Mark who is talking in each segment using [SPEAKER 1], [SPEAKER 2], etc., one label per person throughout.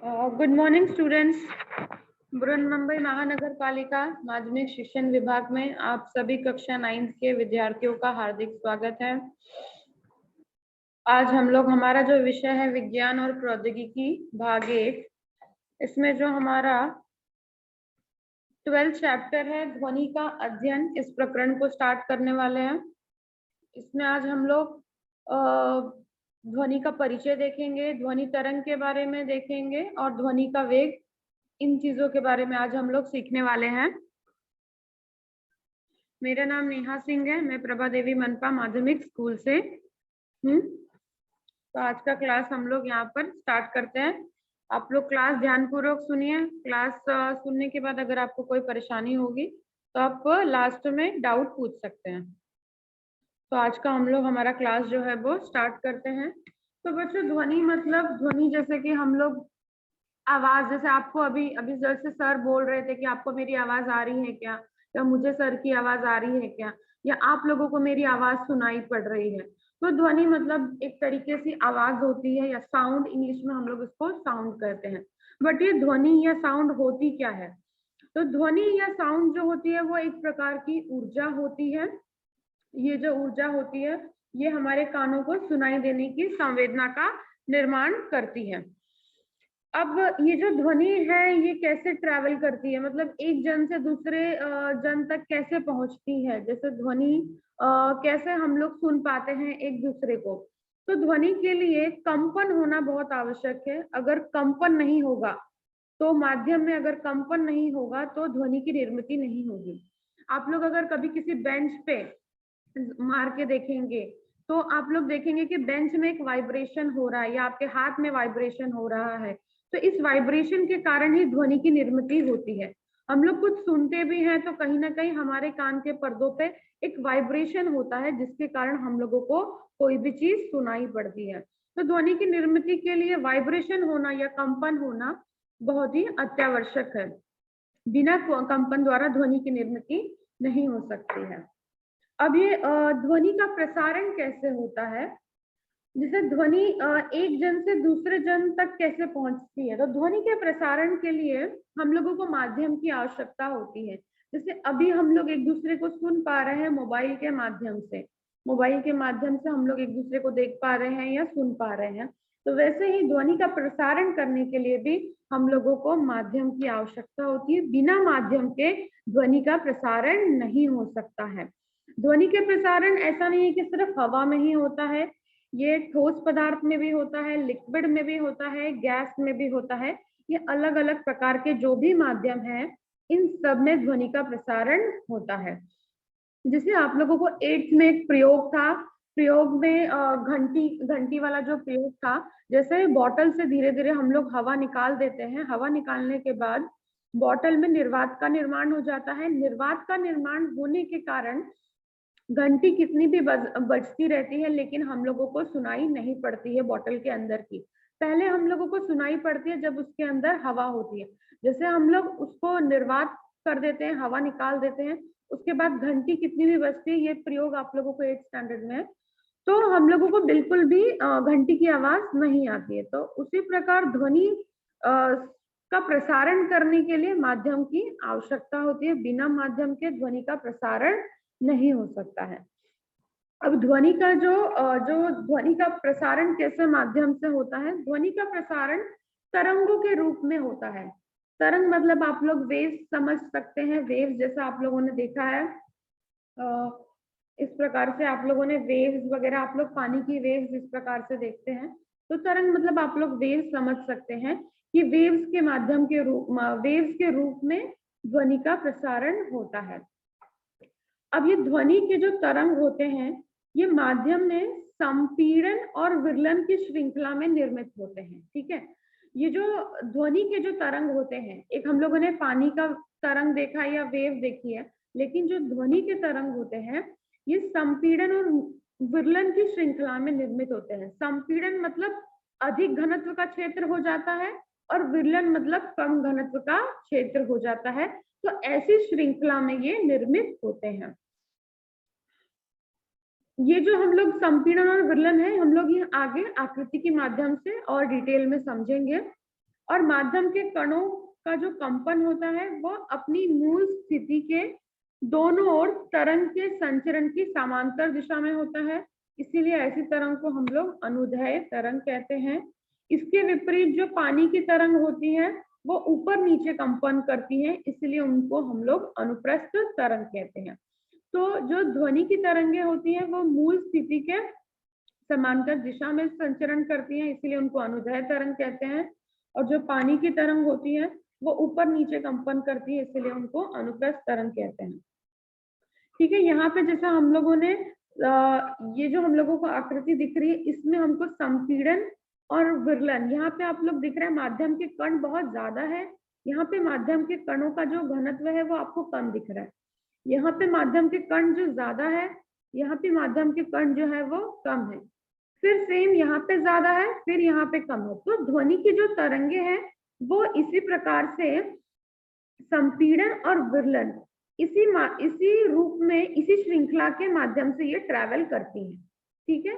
[SPEAKER 1] Good morning students. Brihanmumbai महानगर पालिका माध्यमिक शिक्षण विभाग में आप सभी कक्षा 9 के विद्यार्थियों का हार्दिक स्वागत है। आज हम लोग हमारा जो विषय है विज्ञान और प्रौद्योगिकी भाग 1, इसमें जो हमारा 12th चैप्टर है ध्वनि का अध्ययन, इस प्रकरण को स्टार्ट करने वाले हैं। इसमें आज हम लोग ध्वनि का परिचय देखेंगे, ध्वनि तरंग के बारे में देखेंगे और ध्वनि का वेग, इन चीजों के बारे में आज हम लोग सीखने वाले हैं। मेरा नाम नेहा सिंह है, मैं प्रभा देवी मनपा माध्यमिक स्कूल से हूँ। तो आज का क्लास हम लोग यहाँ पर स्टार्ट करते हैं। आप लोग क्लास ध्यानपूर्वक सुनिए। क्लास सुनने के बाद अगर आपको कोई परेशानी होगी तो आप लास्ट में डाउट पूछ सकते हैं। तो आज का हम लोग हमारा क्लास जो है वो स्टार्ट करते हैं। तो बच्चों, ध्वनि मतलब ध्वनि जैसे कि हम लोग आवाज, जैसे आपको अभी जैसे सर बोल रहे थे कि आपको मेरी आवाज आ रही है क्या, या मुझे सर की आवाज आ रही है क्या, या आप लोगों को मेरी आवाज सुनाई पड़ रही है। तो ध्वनि मतलब एक तरीके से आवाज होती है, या साउंड, इंग्लिश में हम लोग इसको साउंड कहते हैं। बट ये ध्वनि या साउंड होती क्या है? तो ध्वनि या साउंड जो होती है वो एक प्रकार की ऊर्जा होती है। ये जो ऊर्जा होती है ये हमारे कानों को सुनाई देने की संवेदना का निर्माण करती है। अब ये जो ध्वनि है ये कैसे ट्रैवल करती है, मतलब एक जन से दूसरे जन तक कैसे पहुंचती है। जैसे ध्वनि कैसे हम लोग सुन पाते हैं एक दूसरे को। तो ध्वनि के लिए कंपन होना बहुत आवश्यक है। अगर कंपन नहीं होगा तो माध्यम में अगर कंपन नहीं होगा तो ध्वनि की निर्मिति नहीं होगी। आप लोग अगर कभी किसी बेंच पे मार के देखेंगे तो आप लोग देखेंगे कि बेंच में एक वाइब्रेशन हो रहा है, या आपके हाथ में वाइब्रेशन हो रहा है। तो इस वाइब्रेशन के कारण ही ध्वनि की निर्मिति होती है। हम लोग कुछ सुनते भी हैं तो कहीं ना कहीं हमारे कान के पर्दों पे एक वाइब्रेशन होता है, जिसके कारण हम लोगों को कोई भी चीज सुनाई पड़ती है। तो ध्वनि की निर्मिति के लिए वाइब्रेशन होना या कंपन होना बहुत ही अत्यावश्यक है। बिना कंपन द्वारा ध्वनि की निर्मिति नहीं हो सकती है। अब ये ध्वनि का प्रसारण कैसे होता है, जैसे ध्वनि एक जन से दूसरे जन तक कैसे पहुंचती है। तो ध्वनि के प्रसारण के लिए हम लोगों को माध्यम की आवश्यकता होती है। जैसे अभी हम लोग एक दूसरे को सुन पा रहे हैं मोबाइल के माध्यम से, मोबाइल के माध्यम से हम लोग एक दूसरे को देख पा रहे हैं या सुन पा रहे हैं। तो वैसे ही ध्वनि का प्रसारण करने के लिए भी हम लोगों को माध्यम की आवश्यकता होती है। बिना माध्यम के ध्वनि का प्रसारण नहीं हो सकता है। ध्वनि के प्रसारण ऐसा नहीं है कि सिर्फ हवा में ही होता है, ये ठोस पदार्थ में भी होता है, लिक्विड में भी होता है, गैस में भी होता है। ये अलग अलग प्रकार के जो भी माध्यम है इन सब में ध्वनि का प्रसारण होता है। जैसे आप लोगों को 8th में एक प्रयोग था, प्रयोग में घंटी घंटी वाला जो प्रयोग था, जैसे बॉटल से धीरे धीरे हम लोग हवा निकाल देते हैं, हवा निकालने के बाद बॉटल में निर्वात का निर्माण हो जाता है। निर्वात का निर्माण होने के कारण घंटी कितनी भी बजती रहती है लेकिन हम लोगों को सुनाई नहीं पड़ती है बॉटल के अंदर की। पहले हम लोगों को सुनाई पड़ती है जब उसके अंदर हवा होती है। जैसे हम लोग उसको निर्वात कर देते हैं, हवा निकाल देते हैं, उसके बाद घंटी कितनी भी बजती है, ये प्रयोग आप लोगों को 8th स्टैंडर्ड में है, तो हम लोगों को बिल्कुल भी घंटी की आवाज नहीं आती है। तो उसी प्रकार ध्वनि का प्रसारण करने के लिए माध्यम की आवश्यकता होती है। बिना माध्यम के ध्वनि का प्रसारण नहीं हो सकता है। अब ध्वनि का जो ध्वनि का प्रसारण कैसे माध्यम से होता है, ध्वनि का प्रसारण तरंगों के रूप में होता है। तरंग मतलब आप लोग वेव समझ सकते हैं, वेव जैसा आप लोगों ने देखा है, इस प्रकार से आप लोगों ने वेव्स वगैरह, आप लोग पानी की वेव्स इस प्रकार से देखते हैं। तो तरंग मतलब आप लोग वेव समझ सकते हैं कि वेव्स के रूप में ध्वनि का प्रसारण होता है। अब ये ध्वनि के जो तरंग होते हैं ये माध्यम में संपीड़न और विरलन की श्रृंखला में निर्मित होते हैं। ठीक है, ये जो ध्वनि के जो तरंग होते हैं, एक हम लोगों ने पानी का तरंग देखा या वेव देखी है, लेकिन जो ध्वनि के तरंग होते हैं ये संपीड़न और विरलन की श्रृंखला में निर्मित होते हैं। संपीड़न मतलब अधिक घनत्व का क्षेत्र हो जाता है और विरलन मतलब कम घनत्व का क्षेत्र हो जाता है। तो ऐसी श्रृंखला में ये निर्मित होते हैं। ये जो हम लोग संपीड़न और विरलन है, हम लोग ये आगे आकृति के माध्यम से और डिटेल में समझेंगे। और माध्यम के कणों का जो कंपन होता है वो अपनी मूल स्थिति के दोनों ओर तरंग के संचरण की समांतर दिशा में होता है, इसीलिए ऐसी तरंग को हम लोग अनुदैर्ध्य तरंग कहते हैं। इसके विपरीत जो पानी की तरंग होती है वो ऊपर नीचे कंपन करती है, इसलिए उनको हम लोग अनुप्रस्थ तरंग कहते हैं। तो जो ध्वनि की तरंगे होती है वो मूल स्थिति के समांतर दिशा में संचरण करती हैं, इसीलिए उनको अनुदैर्ध्य तरंग कहते हैं। और जो पानी की तरंग होती है वो ऊपर नीचे कंपन करती है, इसलिए उनको अनुप्रस्थ तरंग कहते हैं। ठीक है, यहाँ पे जैसा हम लोगों ने ये जो हम लोगों को आकृति दिख रही है इसमें हमको संपीड़न और विरलन, यहाँ पे आप लोग दिख रहे हैं माध्यम के कण बहुत ज्यादा है, यहाँ पे माध्यम के कणों का जो घनत्व है वो आपको कम दिख रहा है। यहाँ पे माध्यम के कण जो ज्यादा है, यहाँ पे माध्यम के कण जो है वो कम है, फिर सेम यहाँ पे ज्यादा है, फिर यहाँ पे कम है। तो ध्वनि की जो तरंगे हैं वो इसी प्रकार से संपीड़न और विरलन इसी रूप में, इसी श्रृंखला के माध्यम से ये ट्रैवल करती हैं। ठीक है,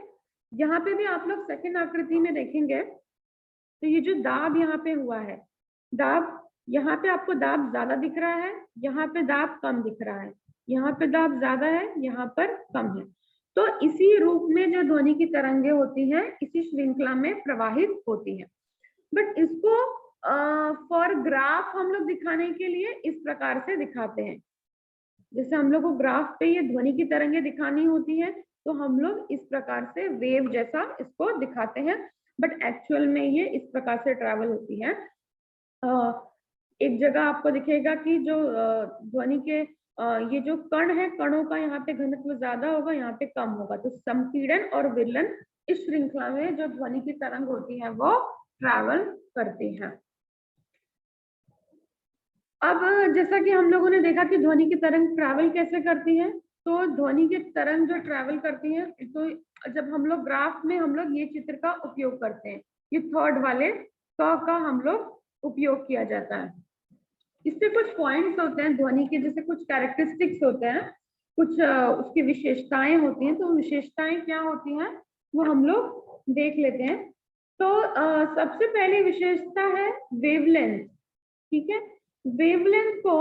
[SPEAKER 1] यहाँ पे भी आप लोग सेकंड आकृति में देखेंगे तो ये जो दाब यहाँ पे हुआ है, दाब यहाँ पे आपको दाब ज्यादा दिख रहा है, यहाँ पे दाब कम दिख रहा है, यहाँ पे दाब ज्यादा है, यहाँ पर कम है। तो इसी रूप में जो ध्वनि की तरंगे होती हैं इसी श्रृंखला में प्रवाहित होती हैं। बट इसको फॉर ग्राफ हम लोग दिखाने के लिए इस प्रकार से दिखाते हैं। जैसे हम लोग को ग्राफ पे ये ध्वनि की तरंगे दिखानी होती है तो हम लोग इस प्रकार से वेव जैसा इसको दिखाते हैं, बट एक्चुअल में ये इस प्रकार से ट्रैवल होती है। एक जगह आपको दिखेगा कि जो ध्वनि के ये जो कण है, कणों का यहाँ पे घनत्व ज्यादा होगा, यहाँ पे कम होगा। तो संपीड़न और विरलन इस श्रृंखला में जो ध्वनि की तरंग होती है वो ट्रैवल करती है। अब जैसा कि हम लोगों ने देखा कि ध्वनि की तरंग ट्रैवल कैसे करती है, तो ध्वनि की तरंग जो ट्रैवल करती है, तो जब हम लोग ग्राफ में हम लोग ये चित्र का उपयोग करते हैं, ये थर्ड वाले का हम लोग उपयोग किया जाता है। इससे कुछ पॉइंट्स होते हैं ध्वनि के, जैसे कुछ कैरेक्टरिस्टिक्स होते हैं, कुछ उसकी विशेषताएं होती हैं। तो विशेषताएं क्या होती हैं वो हम लोग देख लेते हैं। तो सबसे पहली विशेषता है वेवलेंथ। ठीक है, वेवलेंथ को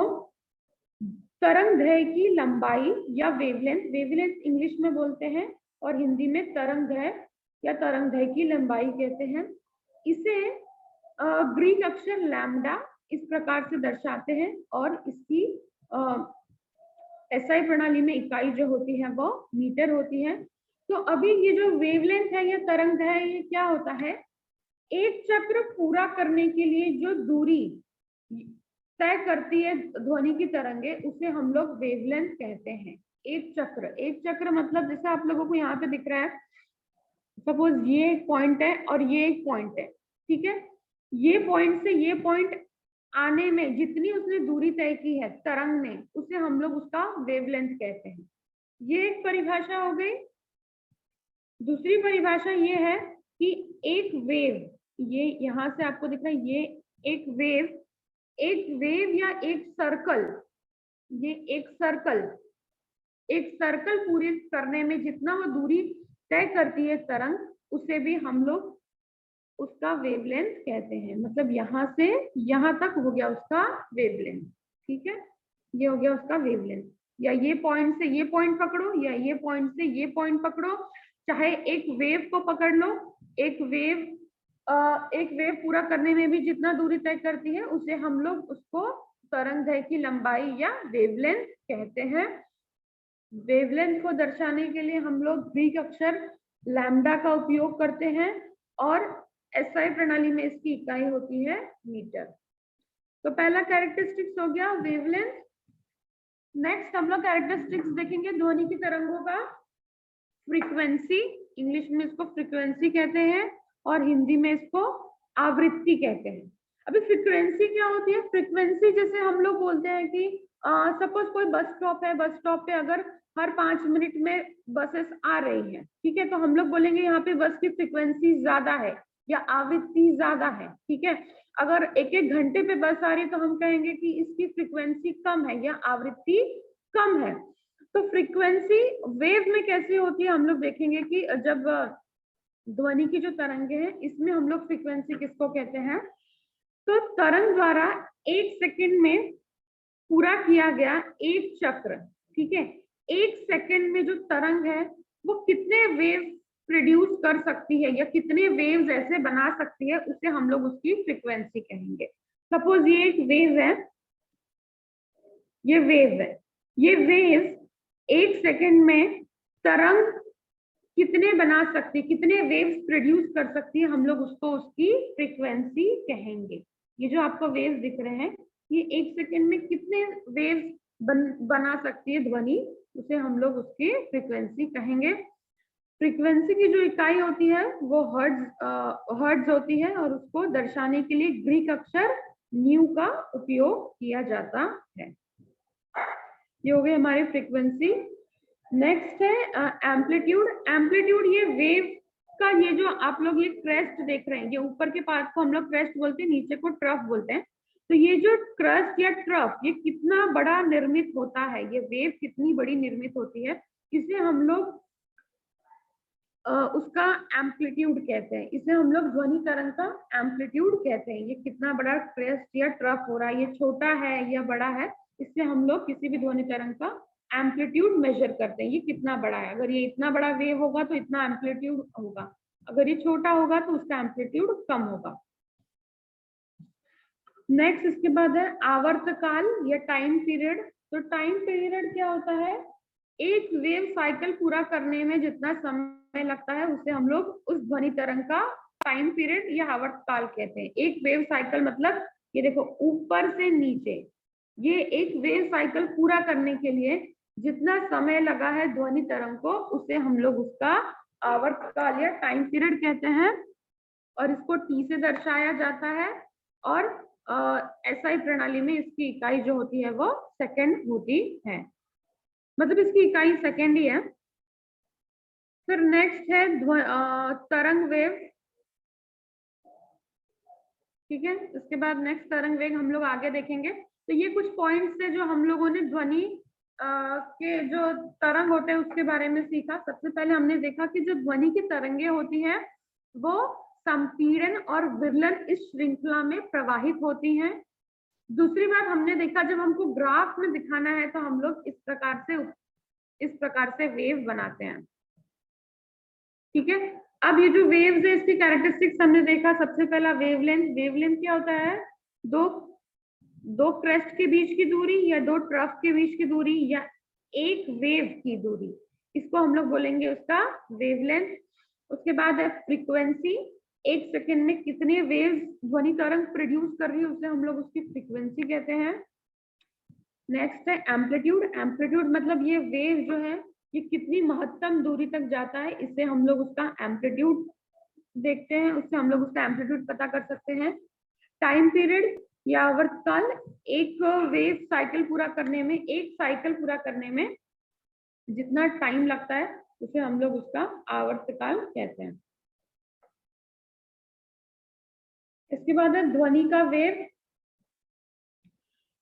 [SPEAKER 1] तरंगदैर्घ्य की लंबाई या वेवलेंथ इंग्लिश में बोलते हैं और हिंदी में तरंगदैर्घ्य या तरंगदैर्घ्य की लंबाई कहते हैं। इसे ग्रीक अक्षर लैम्डा इस प्रकार से दर्शाते हैं और इसकी एसआई प्रणाली में इकाई जो होती है वो मीटर होती है। तो अभी ये जो वेवलेंथ है या तरंगदैर्घ्य, ये क्या होता है, एक चक्र पूरा करने के लिए जो दूरी तय करती है ध्वनि की तरंगे, उसे हम लोग वेवलेंथ कहते हैं। एक चक्र मतलब जैसे आप लोगों को यहाँ पे दिख रहा है, सपोज ये एक पॉइंट है और ये एक पॉइंट है। ठीक है, ये पॉइंट से ये पॉइंट आने में जितनी उसने दूरी तय की है तरंग ने, उसे हम लोग उसका वेवलेंथ कहते हैं। ये एक परिभाषा हो गई। दूसरी परिभाषा ये है कि एक वेव, ये यहाँ से आपको दिख रहा है, ये एक वेव या एक सर्कल, ये एक सर्कल पूरी करने में जितना वो दूरी तय करती है तरंग, उसे भी हम लोग उसका वेवलेंथ कहते हैं। मतलब यहाँ से यहाँ तक हो गया उसका वेवलेंथ। ठीक है, ये हो गया उसका वेवलेंथ। या ये पॉइंट से ये पॉइंट पकड़ो या ये पॉइंट से ये पॉइंट पकड़ो, चाहे एक वेव को पकड़ लो, एक वेव पूरा करने में भी जितना दूरी तय करती है उसे हम लोग उसको तरंगदैर्घ्य की लंबाई या वेवलेंथ कहते हैं। वेवलेंथ को दर्शाने के लिए हम लोग ग्रीक अक्षर लैम्डा का उपयोग करते हैं और एसआई प्रणाली में इसकी इकाई होती है मीटर। तो पहला कैरेक्टरिस्टिक्स हो गया वेवलेंथ। नेक्स्ट हम लोग कैरेक्टरिस्टिक्स देखेंगे ध्वनि की तरंगों का। फ्रीक्वेंसी, इंग्लिश में इसको फ्रीक्वेंसी कहते हैं और हिंदी में इसको आवृत्ति कहते हैं। अभी फ्रीक्वेंसी क्या होती है? फ्रीक्वेंसी जैसे हम लोग बोलते हैं कि सपोज कोई बस स्टॉप है, बस स्टॉप पे अगर हर 5 मिनट में बसेस आ रही हैं, ठीक है, तो हम लोग बोलेंगे यहाँ पे बस की फ्रीक्वेंसी ज्यादा है या आवृत्ति ज्यादा है। ठीक है, अगर एक एक घंटे पे बस आ रही है तो हम कहेंगे कि इसकी फ्रीक्वेंसी कम है या आवृत्ति कम है। तो फ्रीक्वेंसी वेव में कैसे होती है हम लोग देखेंगे कि जब ध्वनि की जो तरंगे हैं इसमें हम लोग फ्रीक्वेंसी किसको कहते हैं? तो तरंग द्वारा 1 सेकंड में पूरा किया गया एक चक्र, ठीक है, 1 सेकंड में जो तरंग है वो कितने वेव प्रोड्यूस कर सकती है या कितने वेव्स ऐसे बना सकती है, उसे हम लोग उसकी फ्रीक्वेंसी कहेंगे। सपोज ये एक वेव है, ये वेव है, ये वेव 1 सेकंड में तरंग कितने बना सकती है, कितने वेव्स प्रोड्यूस कर सकती है, हम लोग उसको उसकी फ्रीक्वेंसी कहेंगे। ये जो आपको वेव्स दिख रहे हैं, ये 1 सेकंड में कितने वेव्स बना सकती है ध्वनि, उसे हम लोग उसकी फ्रीक्वेंसी कहेंगे। फ्रीक्वेंसी की जो इकाई होती है वो हर्ट्ज होती है और उसको दर्शाने के लिए ग्रीक अक्षर न्यू का उपयोग किया जाता है। ये हो गई हमारी फ्रीक्वेंसी। नेक्स्ट है एम्पलीट्यूड। एम्पलीट्यूड ये वेव का, ये जो आप लोग ये क्रेस्ट देख रहे हैं, ये ऊपर के पार्ट को हम लोग क्रेस्ट बोलते हैं, नीचे को ट्रफ बोलते हैं। तो ये जो क्रस्ट या ट्रफ, ये कितना बड़ा निर्मित होता है, ये वेव कितनी बड़ी निर्मित होती है, इसे हम लोग उसका एम्पलीट्यूड कहते हैं। इसे हम लोग ध्वनि तरंग का एम्पलीट्यूड कहते हैं। ये कितना बड़ा क्रेस्ट या ट्रफ हो रहा है, ये छोटा है या बड़ा है, इससे हम लोग किसी भी ध्वनि तरंग का एम्पलीट्यूड मेजर करते हैं, ये कितना बड़ा है। अगर ये इतना बड़ा वेव होगा तो इतना एम्पलीट्यूड होगा, अगर ये छोटा होगा तो उसका एम्पलीट्यूड कम होगा। नेक्स्ट इसके बाद है आवर्तकाल या टाइम पीरियड। तो टाइम पीरियड क्या होता है, एक वेव साइकिल पूरा करने में जितना समय लगता है उसे हम लोग उस ध्वनि तरंग का टाइम पीरियड या आवर्तकाल कहते हैं। एक वेव साइकिल मतलब ये देखो ऊपर से नीचे, ये एक वेव साइकिल पूरा करने के लिए जितना समय लगा है ध्वनि तरंग को, उसे हम लोग उसका आवर्तकाल या टाइम पीरियड कहते हैं। और इसको टी से दर्शाया जाता है और एसआई प्रणाली में इसकी इकाई जो होती है वो सेकंड होती है, मतलब इसकी इकाई सेकंड ही है। फिर नेक्स्ट है तरंग वेव, ठीक है। इसके बाद नेक्स्ट तरंग वेग हम लोग आगे देखेंगे। तो ये कुछ पॉइंट्स है जो हम लोगों ने ध्वनि के जो तरंग होते हैं उसके बारे में सीखा। सबसे पहले हमने देखा कि जो ध्वनि की तरंगे होती हैं वो संपीड़न और विरलन इस श्रृंखला में प्रवाहित होती हैं। दूसरी बात हमने देखा, जब हमको ग्राफ में दिखाना है तो हम लोग इस प्रकार से वेव बनाते हैं, ठीक है। अब ये जो वेव्स है इसकी कैरेक्टरिस्टिक्स हमने देखा। सबसे पहला वेवलेंथ। वेवलेंथ क्या होता है, दो क्रेस्ट के बीच की दूरी या दो ट्रफ के बीच की दूरी या एक वेव की दूरी, इसको हम लोग बोलेंगे उसका वेवलेंथ। उसके बाद है फ्रीक्वेंसी, 1 सेकंड में कितने वेव्स ध्वनि तरंग प्रोड्यूस कर रही है उसे हम लोग उसकी फ्रीक्वेंसी कहते हैं। नेक्स्ट है एम्पलीट्यूड। एम्पलीट्यूड मतलब ये वेव जो है ये कितनी महत्तम दूरी तक जाता है, इससे हम लोग उसका एम्पलीट्यूड देखते हैं, उससे हम लोग उसका एम्पलीट्यूड पता कर सकते हैं। टाइम पीरियड या आवर्तकाल, एक वेव साइकिल पूरा करने में, एक साइकिल पूरा करने में जितना टाइम लगता है उसे हम लोग उसका आवर्तकाल कहते हैं। इसके बाद है ध्वनि का वेव।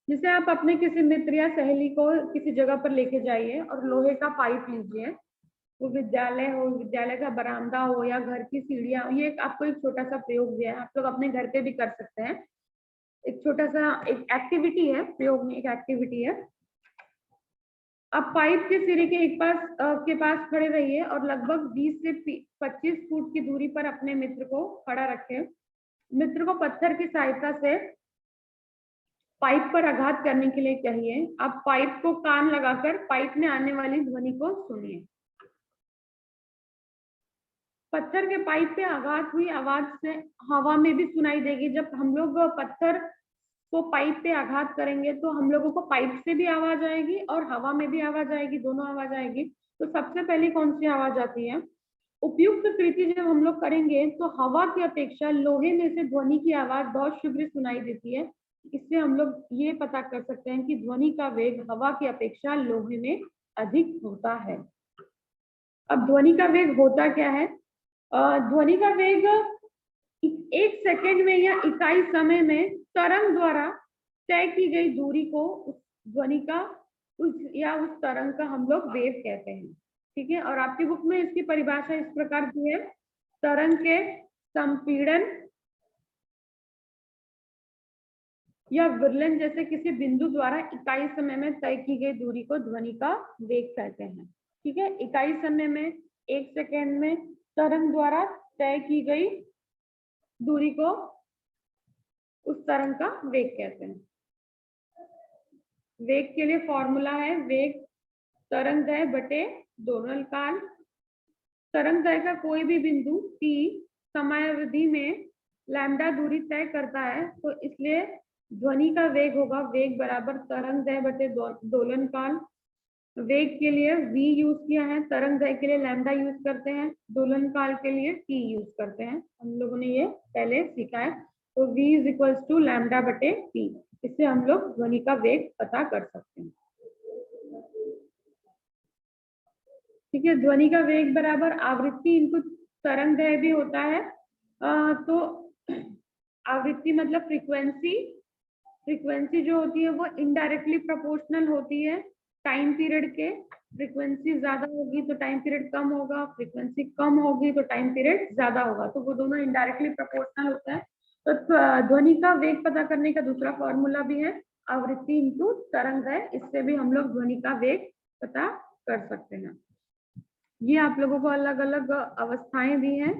[SPEAKER 1] जैसे आप अपने किसी मित्र या सहेली को किसी जगह पर लेके जाइए और लोहे का पाइप लीजिए, वो विद्यालय हो, विद्यालय का बरामदा हो या घर की सीढ़ियां, ये आपको एक छोटा सा प्रयोग दिया है, आप लोग अपने घर पे भी कर सकते हैं। एक छोटा सा एक एक्टिविटी है, प्रयोग में एक एक्टिविटी है। आप पाइप के सिरे के के पास खड़े रहिए और लगभग 20 से 25 फुट की दूरी पर अपने मित्र को खड़ा रखें। मित्र को पत्थर की सहायता से पाइप पर आघात करने के लिए कहिए। आप पाइप को कान लगाकर पाइप में आने वाली ध्वनि को सुनिए। पत्थर के पाइप पे आघात हुई आवाज से हवा में भी सुनाई देगी। जब हम लोग पत्थर को पाइप पे आघात करेंगे तो हम लोगों को पाइप से भी आवाज आएगी और हवा में भी आवाज आएगी, दोनों आवाज आएगी। तो सबसे पहले कौन सी आवाज आती है, उपयुक्त कृति जब हम लोग करेंगे तो हवा की अपेक्षा लोहे में से ध्वनि की आवाज बहुत शीघ्र सुनाई देती है। इससे हम लोग ये पता कर सकते हैं कि ध्वनि का वेग हवा की अपेक्षा लोहे में अधिक होता है। अब ध्वनि का वेग होता क्या है, ध्वनि का वेग 1 सेकंड में या इकाई समय में तरंग द्वारा तय की गई दूरी को उस ध्वनि का उस तरंग का हम लोग वेव कहते हैं, ठीक है। और आपकी बुक में इसकी परिभाषा इस प्रकार की है, तरंग के संपीड़न या विरलन जैसे किसी बिंदु द्वारा इकाई समय में तय की गई दूरी को ध्वनि का वेग कहते हैं। ठीक है, इकाई समय में 1 सेकेंड में तरंग द्वारा तय की गई दूरी को उस तरंग का वेग कहते हैं। वेग के लिए फॉर्मूला है वेग तरंग दैर्घ्य बटे दोलन काल। तरंग दैर्घ्य का कोई भी बिंदु t समयावधि में लैम्डा दूरी तय करता है, तो इसलिए ध्वनि का वेग होगा वेग बराबर तरंग दैर्घ्य बटे दोलन काल। वेग के लिए v यूज किया है, तरंग दैर्घ्य के लिए लैम्डा यूज करते हैं, दोलन काल के लिए t यूज करते हैं। हम लोगों ने ये पहले सीखा है। तो v is equals to lambda बटे t। इससे हम लोग ध्वनि का वेग पता कर सकते हैं। ठीक है, ध्वनि का वेग बराबर आवृत्ति इनटू तरंग दैर्घ्य भी होता है। तो आवृत्ति मतलब फ्रीक्वेंसी, फ्रीक्वेंसी जो होती है वो इनडायरेक्टली प्रोपोर्शनल होती है टाइम पीरियड के। फ्रीक्वेंसी ज्यादा होगी तो टाइम पीरियड कम होगा, फ्रीक्वेंसी कम होगी तो टाइम पीरियड ज्यादा होगा, तो वो दोनों इनडायरेक्टली प्रोपोर्शनल होते हैं। तो ध्वनि का वेग पता करने का दूसरा फॉर्मूला भी है आवृत्ति इनटू तरंग दैर्घ्य। इससे भी हम लोग ध्वनि का वेग पता कर सकते हैं। ये आप लोगों को अलग अलग अवस्थाएं दी हैं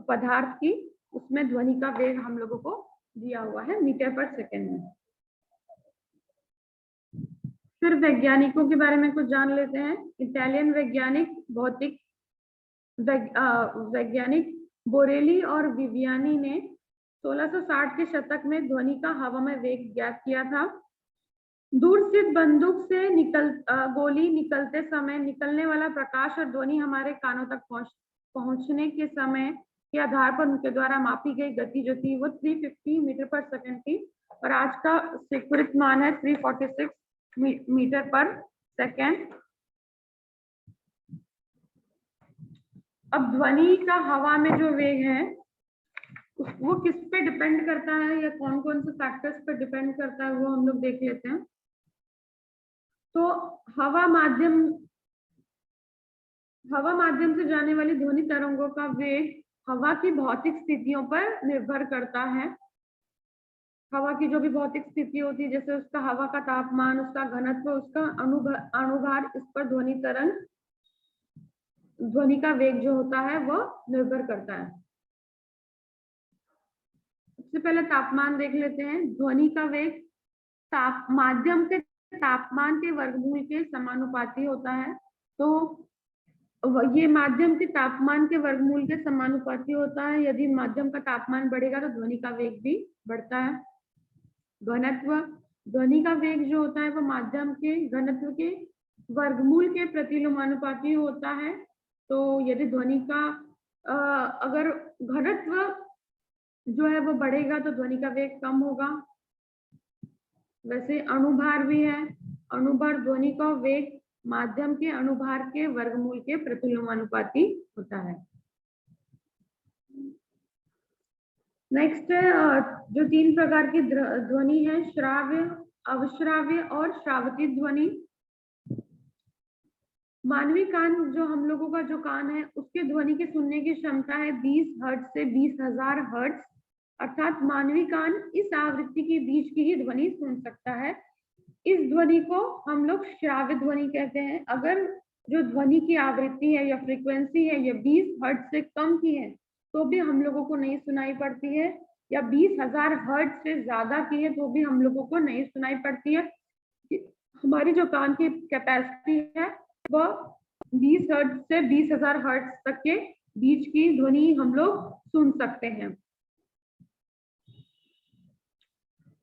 [SPEAKER 1] पदार्थ की, उसमें ध्वनि का वेग हम लोगों को दिया हुआ है मीटर पर सेकेंड में। फिर वैज्ञानिकों के बारे में कुछ जान लेते हैं। इटालियन वैज्ञानिक भौतिक वैज्ञानिक बोरेली और विवियानी ने 1660 के शतक में ध्वनि का हवा में वेग ज्ञात किया था। दूर स्थित बंदूक से गोली निकलते समय निकलने वाला प्रकाश और ध्वनि हमारे कानों तक पहुंचने के समय के आधार पर उनके द्वारा मापी गई गति जो थी वो 350 मीटर पर सेकंड थी, और आज का स्वीकृत मान है 346 मीटर पर सेकंड। अब ध्वनि का हवा में जो वेग है वो किस पे डिपेंड करता है या कौन कौन से फैक्टर्स पे डिपेंड करता है वो हम लोग देख लेते हैं। तो हवा माध्यम से जाने वाली ध्वनि तरंगों का वेग हवा की भौतिक स्थितियों पर निर्भर करता है। हवा की जो भी भौतिक स्थिति होती है, जैसे उसका हवा का तापमान, उसका घनत्व, उसका अणुभार, इस पर ध्वनि का वेग जो होता है वो निर्भर करता है। सबसे पहले तापमान देख लेते हैं। ध्वनि का वेग माध्यम के तापमान के वर्गमूल के समानुपाती होता है। तो ये माध्यम के तापमान के वर्गमूल के समानुपाती होता है। यदि माध्यम का तापमान बढ़ेगा तो ध्वनि का वेग भी बढ़ता है। घनत्व, ध्वनि का वेग जो होता है वो माध्यम के घनत्व के वर्गमूल के प्रतिलोमानुपाती होता है। तो यदि ध्वनि का अगर घनत्व जो है वो बढ़ेगा तो ध्वनि का वेग कम होगा। वैसे अणुभार भी है। अणुभार ध्वनि का वेग माध्यम के अणुभार के वर्गमूल के प्रतिलोमानुपाती होता है। नेक्स्ट है जो 3 प्रकार की ध्वनि है, श्राव्य, अवश्राव्य और श्रावती ध्वनि। मानवीय कान, जो हम लोगों का जो कान है, उसके ध्वनि के सुनने की क्षमता है 20 हर्ट्ज से 20,000 हर्ट्ज, अर्थात मानवीय कान इस आवृत्ति के बीच की ही ध्वनि सुन सकता है। इस ध्वनि को हम लोग श्राव्य ध्वनि कहते हैं। अगर जो ध्वनि की आवृत्ति है या फ्रीक्वेंसी है ये 20 हर्ट्ज से कम की है तो भी हम लोगों को नहीं सुनाई पड़ती है, या 20,000 हर्ट्ज से ज्यादा की है तो भी हम लोगों को नहीं सुनाई पड़ती है। हमारी जो कान की कैपेसिटी है वह 20 हर्ट्ज से 20,000 हर्ट्ज तक के बीच की ध्वनि हम लोग सुन सकते हैं।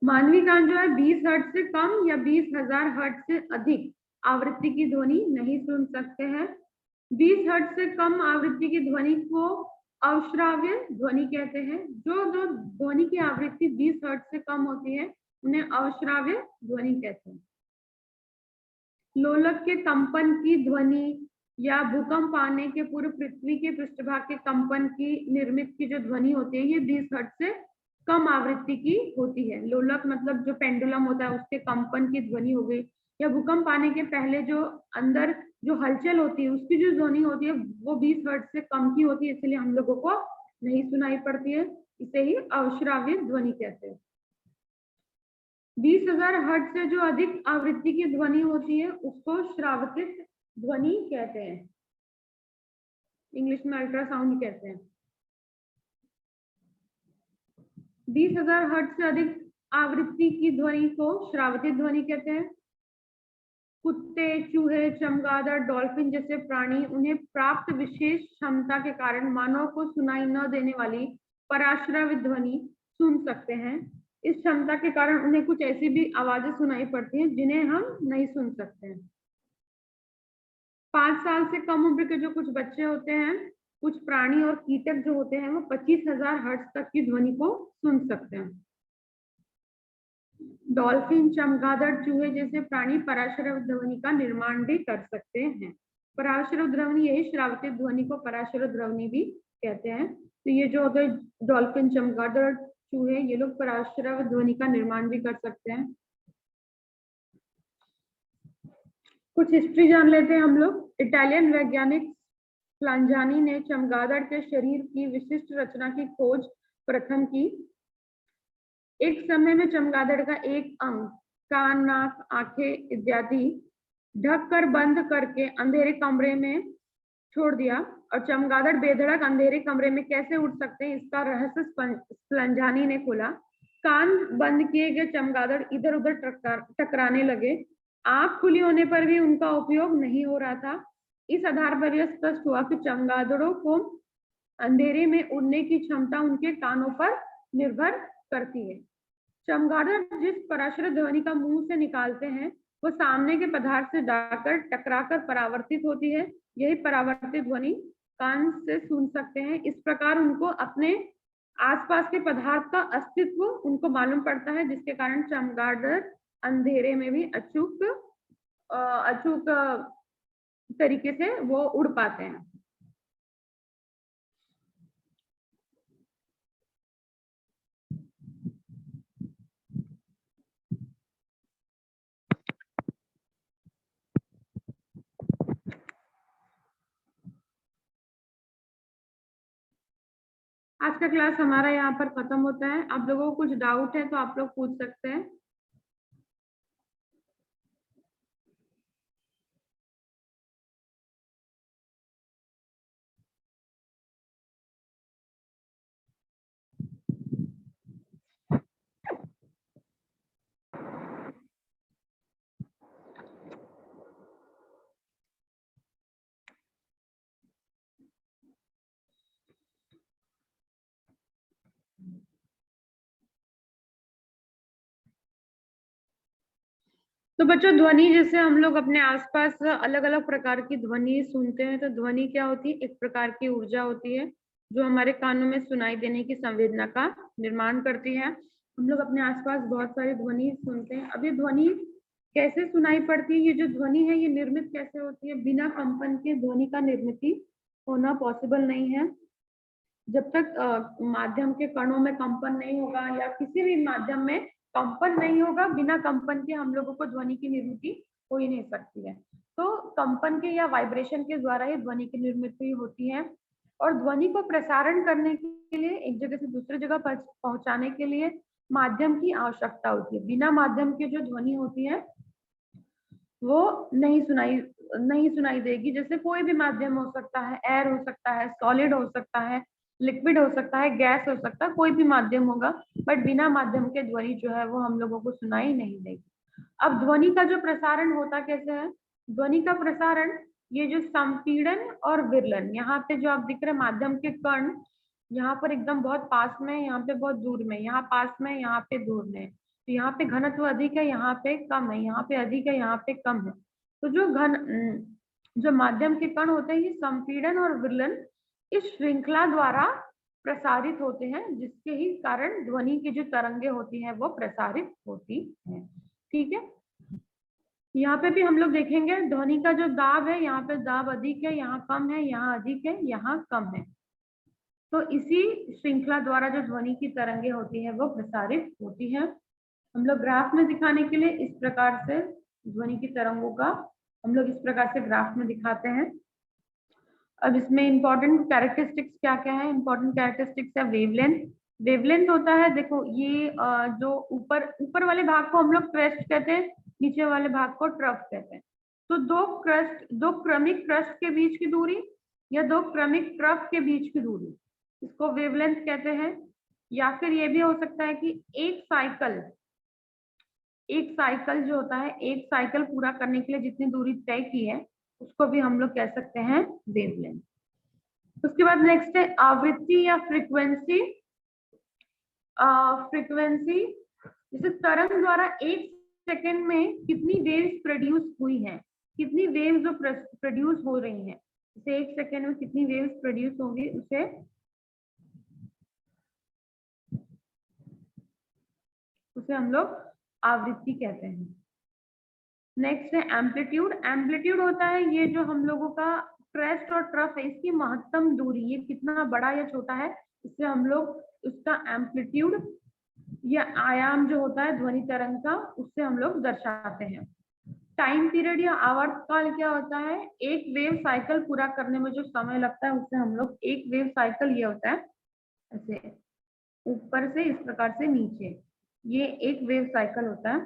[SPEAKER 1] मानवीय कान जो है 20 हर्ट्ज से कम या 20,000 हर्ट्ज से अधिक आवृत्ति की ध्वनि नहीं सुन सकते हैं। 20 हर्ट्ज से कम आवृत्ति की ध्वनि को अवश्राव्य ध्वनि कहते हैं। जो ध्वनि की आवृत्ति 20 हर्ट्ज से कम होती है उन्हें अवश्राव्य ध्वनि कहते हैं। लोलक के कंपन की ध्वनि या भूकंप आने के पूर्व पृथ्वी के पृष्ठभाग के कंपन की निर्मित की जो ध्वनि होती है ये 20 हर्ट्ज से कम आवृत्ति की होती है। लोलक मतलब जो पेंडुलम होता है उसके कंपन की ध्वनि हो गई, या भूकंप आने के पहले जो अंदर जो हलचल होती है उसकी जो ध्वनि होती है वो 20 हर्ट्ज से कम की होती है, इसलिए हम लोगों को नहीं सुनाई पड़ती है। इसे ही अवश्राव्य ध्वनि कहते हैं। 20,000 हर्ट्ज से जो अधिक आवृत्ति की ध्वनि होती है उसको श्रावित ध्वनि कहते हैं, इंग्लिश में अल्ट्रासाउंड कहते हैं। 20,000 हर्ट्ज से अधिक आवृत्ति की ध्वनि को श्रावित ध्वनि कहते हैं। कुत्ते, चूहे, चमगादड़, डॉल्फिन जैसे प्राणी उन्हें प्राप्त विशेष क्षमता के कारण मानव को सुनाई न देने वाली पराश्रवित ध्वनि सुन सकते हैं। इस क्षमता के कारण उन्हें कुछ ऐसी भी आवाजें सुनाई पड़ती हैं जिन्हें हम नहीं सुन सकते हैं। 5 साल से कम उम्र के जो कुछ बच्चे होते हैं, कुछ प्राणी और कीटक जो होते हैं, वो 25,000 हर्ट्ज तक की ध्वनि को सुन सकते हैं। डॉल्फिन, चमगादड़, चूहे जैसे प्राणी पराश्रवित ध्वनि का निर्माण भी कर सकते हैं। पराश्रवित ध्वनि, यही श्रावित ध्वनि को पराश्रवित ध्वनि भी कहते हैं। तो ये जो होते हैं डॉल्फिन, चमगादड़, चूहे, ये लोग पराश्रवित ध्वनि का निर्माण भी कर सकते हैं। कुछ हिस्ट्री जान लेते हैं हम लोग। इटालियन वैज्ञानिक स्पलांजानी ने चमगादड़ के शरीर की विशिष्ट रचना की खोज प्रथम की। एक समय में चमगादड़ का एक अंग, कान, नाक, आंखें इत्यादि ढककर बंद करके अंधेरे कमरे में छोड़ दिया, और चमगादड़ बेधड़क अंधेरे कमरे में कैसे उड़ सकते हैं, इसका रहस्य स्पलांजानी ने खोला। कान बंद किए गए चमगादड़ इधर उधर टकराने लगे। आंख खुली होने पर भी उनका उपयोग नहीं हो रहा था। इस आधार पर यह स्पष्ट हुआ कि चमगादड़ों को अंधेरे में उड़ने की क्षमता उनके कानों पर निर्भर करती है। चमगादड़ जिस पराश्रवित ध्वनि का मुंह से निकालते हैं वो सामने के पदार्थ से जाकर टकराकर परावर्तित होती है। यही परावर्तित ध्वनि कान से सुन सकते हैं। इस प्रकार उनको अपने आसपास के पदार्थ का अस्तित्व उनको मालूम पड़ता है, जिसके कारण चमगादड़ अंधेरे में भी अचूक तरीके से वो उड़ पाते हैं। आज का क्लास हमारा यहाँ पर खत्म होता है। आप लोगों को कुछ डाउट है तो आप लोग पूछ सकते हैं। तो बच्चों, ध्वनि जैसे हम लोग अपने आसपास अलग अलग प्रकार की ध्वनि सुनते हैं, तो ध्वनि क्या होती है? एक प्रकार की ऊर्जा होती है जो हमारे कानों में सुनाई देने की संवेदना का निर्माण करती है। हम लोग अपने आसपास बहुत सारी ध्वनि सुनते हैं। अब ये ध्वनि कैसे सुनाई पड़ती है? ये जो ध्वनि है ये निर्मित कैसे होती है? बिना कंपन के ध्वनि का निर्मित होना पॉसिबल नहीं है। जब तक माध्यम के कणों में कंपन नहीं होगा या किसी भी माध्यम में कंपन नहीं होगा, बिना कंपन के हम लोगों को ध्वनि की निर्मित हो ही नहीं सकती है। तो कंपन के या वाइब्रेशन के द्वारा ही ध्वनि की निर्मित होती है। और ध्वनि को प्रसारण करने के लिए, एक जगह से दूसरी जगह पहुंचाने के लिए माध्यम की आवश्यकता होती है। बिना माध्यम के जो ध्वनि होती है वो नहीं सुनाई देगी। जैसे कोई भी माध्यम हो सकता है, एयर हो सकता है, सॉलिड हो सकता है, लिक्विड हो सकता है, गैस हो सकता है, कोई भी माध्यम होगा, बट बिना माध्यम के ध्वनि जो है वो हम लोगों को सुनाई नहीं देगी। अब ध्वनि का जो प्रसारण होता कैसे है? ध्वनि का प्रसारण, ये जो संपीड़न और विरलन, यहाँ पे जो आप दिख रहे माध्यम के कण, यहाँ पर एकदम बहुत पास में, यहाँ पे बहुत दूर में, यहाँ पास में, यहाँ पे दूर में। तो यहाँ पे घनत्व अधिक है, यहाँ पे कम है, यहाँ पे अधिक है, यहाँ पे कम है। तो जो माध्यम के कण होते हैं ये संपीड़न और विरलन इस श्रृंखला द्वारा प्रसारित होते हैं, जिसके ही कारण ध्वनि की जो तरंगे होती हैं वो प्रसारित होती हैं। ठीक है, यहाँ पे भी हम लोग देखेंगे ध्वनि का जो दाब है, यहाँ पे दाब अधिक है, यहाँ कम है, यहाँ अधिक है, यहाँ कम है। तो इसी श्रृंखला द्वारा जो ध्वनि की तरंगे होती है वो प्रसारित होती है। हम लोग ग्राफ में दिखाने के लिए इस प्रकार से ध्वनि की तरंगों का हम लोग इस प्रकार से ग्राफ में दिखाते हैं। अब इसमें इंपॉर्टेंट कैरेक्टरिस्टिक्स क्या क्या है? इंपॉर्टेंट कैरेक्टरिस्टिक्स है वेवलेंथ, वेवलेंथ होता है, देखो ये जो ऊपर ऊपर वाले भाग को हम लोग क्रेस्ट कहते हैं, नीचे वाले भाग को ट्रफ कहते हैं। तो दो क्रमिक क्रस्ट के बीच की दूरी या दो क्रमिक ट्रफ के बीच की दूरी, इसको वेवलेंथ कहते हैं। या फिर ये भी हो सकता है कि एक साइकिल जो होता है, एक साइकिल पूरा करने के लिए जितनी दूरी तय की है, उसको भी हम लोग कह सकते हैं वेवलेंथ। उसके बाद नेक्स्ट है आवृत्ति या फ्रीक्वेंसी। फ्रीक्वेंसी जैसे तरंग द्वारा एक सेकेंड में कितनी वेव्स प्रोड्यूस हुई हैं, कितनी वेव्स जो प्रोड्यूस हो रही हैं, जैसे एक सेकेंड में कितनी वेव्स प्रोड्यूस होंगी, उसे हम लोग आवृत्ति कहते हैं। नेक्स्ट है एम्पलीट्यूड। एम्पलीट्यूड होता है ये जो हम लोगों का क्रेस्ट और ट्रफ है, इसकी महत्तम दूरी, ये कितना बड़ा या छोटा है, इससे हम लोग उसका एम्पलीट्यूड या आयाम जो होता है ध्वनि तरंग का, उससे हम लोग दर्शाते हैं। टाइम पीरियड या आवर्तकाल क्या होता है, एक वेव साइकिल पूरा करने में जो समय लगता है उससे हम लोग, एक वेव साइकिल ये होता है ऐसे ऊपर से इस प्रकार से नीचे, ये एक वेव साइकिल होता है।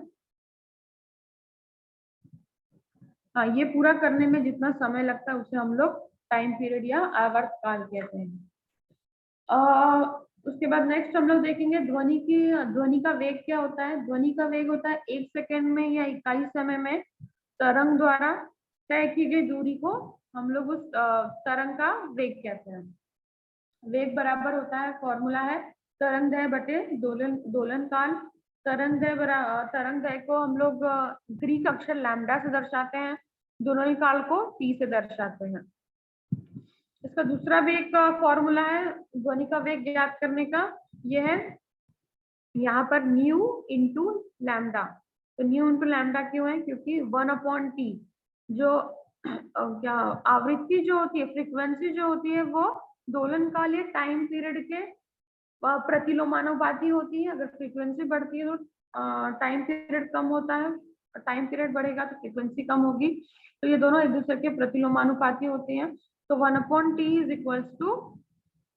[SPEAKER 1] हाँ, ये पूरा करने में जितना समय लगता है उसे हम लोग टाइम पीरियड या आवर्तकाल कहते हैं। उसके बाद नेक्स्ट हम लोग देखेंगे ध्वनि का वेग क्या होता है। ध्वनि का वेग होता है एक सेकेंड में या इकाई समय में तरंग द्वारा तय की गई दूरी को हम लोग उस तरंग का वेग कहते हैं। वेग बराबर होता है, फॉर्मूला है तरंग दैर्घ्य बटे दोलन काल। तरंग दैर्घ्य को हम लोग ग्रीक अक्षर लैम्डा से दर्शाते हैं, दोलन काल को टी से दर्शाते हैं। इसका दूसरा वेग का फॉर्मूला है ध्वनि का वेग ज्ञात करने का, यह है यहाँ पर न्यू इंटू लैम्डा। तो न्यू इंटू लैम्डा क्यों है, क्योंकि 1/t जो क्या आवृत्ति जो होती है, फ्रीक्वेंसी जो होती है, वो दोलन काल या टाइम पीरियड के प्रतिलोमानुपाती होती है। अगर फ्रीक्वेंसी बढ़ती है तो टाइम पीरियड कम होता है, टाइम पीरियड बढ़ेगा तो फ्रीक्वेंसी कम होगी। तो ये दोनों एक दूसरे के प्रतिलोमानुपाती होते हैं। तो 1/t is equals to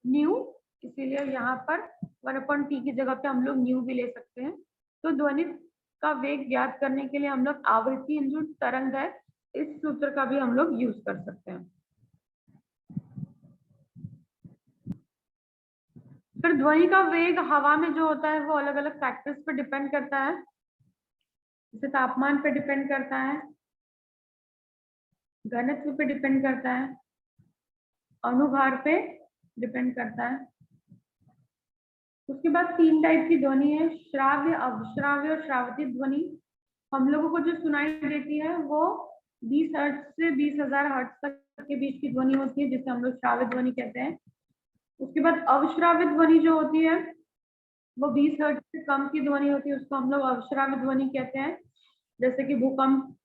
[SPEAKER 1] new, इसीलिए यहाँ पर 1/t की जगह पे हम लोग न्यू भी ले सकते हैं। तो ध्वनि का वेग ज्ञात करने के लिए हम लोग आवृत्ति इंटू तरंग है, इस सूत्र का भी हम लोग यूज कर सकते हैं। फिर ध्वनि का वेग हवा में जो होता है वो अलग अलग फैक्टर्स पर डिपेंड करता है, जैसे तापमान पे डिपेंड करता है, घनत्व पे डिपेंड करता है, अनुभार पे डिपेंड करता है। उसके बाद 3 टाइप की ध्वनि है, श्राव्य, अवश्राव्य और श्रावती ध्वनि। हम लोगों को जो सुनाई देती है वो 20 हर्ट्ज से 20,000 हर्ट्ज तक के बीच की ध्वनि होती है, जिसे हम लोग श्राव्य ध्वनि कहते हैं। उसके बाद अवश्राव्य ध्वनि जो होती है वो 20 हर्ट्ज से कम की ध्वनि होती है, उसको हम लोग अवश्राव्य ध्वनि कहते हैं। जैसे कि भूकंप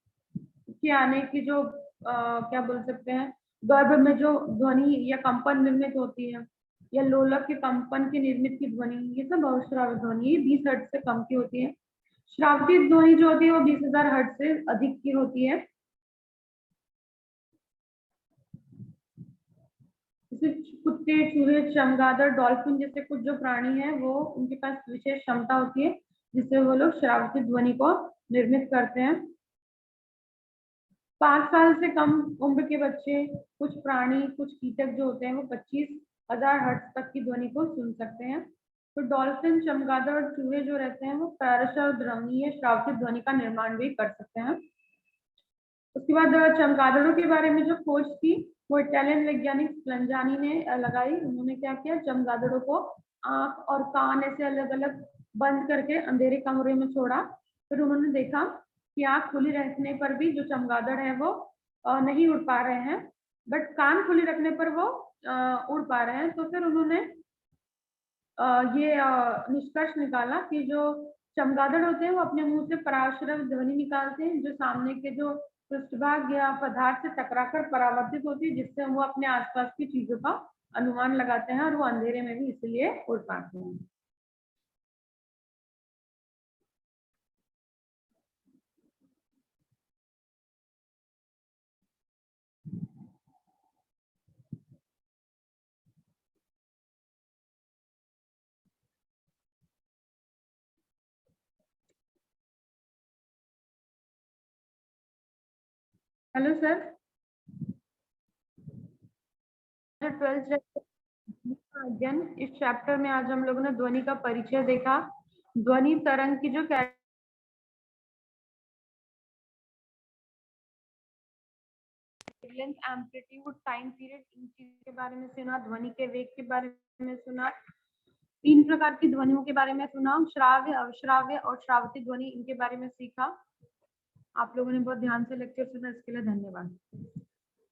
[SPEAKER 1] के आने की जो क्या बोल सकते हैं, गर्भ में जो ध्वनि या कंपन निर्मित होती है, या लोलक के कंपन की निर्मित की ध्वनि, ये सब अवश्राव्य ध्वनि 20 हर्ट्ज से कम की होती है। श्रावती ध्वनि जो होती है वो 20,000 हर्ट्ज से अधिक की होती है। जैसे कुत्ते, चूहे, चमगादड़, डॉल्फिन जैसे कुछ जो प्राणी है, वो उनके पास विशेष क्षमता होती है जिससे वो लोग श्रावती ध्वनि को निर्मित करते हैं। 5 साल से कम उम्र के बच्चे, कुछ प्राणी, कुछ कीटक जो होते हैं वो 25,000 हर्ट्ज तक की ध्वनि को सुन सकते हैं। तो डॉल्फिन, चमगादड़ और चूहे जो रहते हैं वो प्रायशः और ध्वनीय श्रावती ध्वनि का निर्माण भी कर सकते हैं। उसके बाद चमगादड़ों के बारे में जो खोज थी वो इटालियन वैज्ञानिक स्पलेंजानी ने लगाई। उन्होंने क्या किया, चमगादड़ों को आंख और कान ऐसे अलग अलग बंद करके अंधेरे कमरे में छोड़ा। फिर उन्होंने देखा कि आंख खुली रखने पर भी जो चमगादड़ है वो नहीं उड़ पा रहे हैं, बट कान खुली रखने पर वो उड़ पा रहे हैं। तो फिर उन्होंने ये निष्कर्ष निकाला कि जो चमगादड़ होते हैं वो अपने मुंह से पराश्रव्य ध्वनि निकालते हैं, जो सामने के जो पृष्ठभाग या पदार्थ से टकराकर परावर्तित होती है, जिससे वो अपने आसपास की चीजों का अनुमान लगाते हैं और वो अंधेरे में भी इसलिए उड़ पाते हैं। हेलो सर, 12th अध्ययन, इस चैप्टर में आज हम लोगों ने ध्वनि का परिचय देखा। ध्वनि तरंग की जो लेंथ, एम्पलीट्यूड, टाइम पीरियड, इन चीजों के बारे में सुना। ध्वनि के वेग के बारे में सुना। 3 प्रकार की ध्वनियों के बारे में सुना। श्राव्य, अवश्राव्य और श्रावती ध्वनि, इनके बारे में सीखा। आप लोगों ने बहुत ध्यान से लेक्चर सुना, इसके लिए धन्यवाद।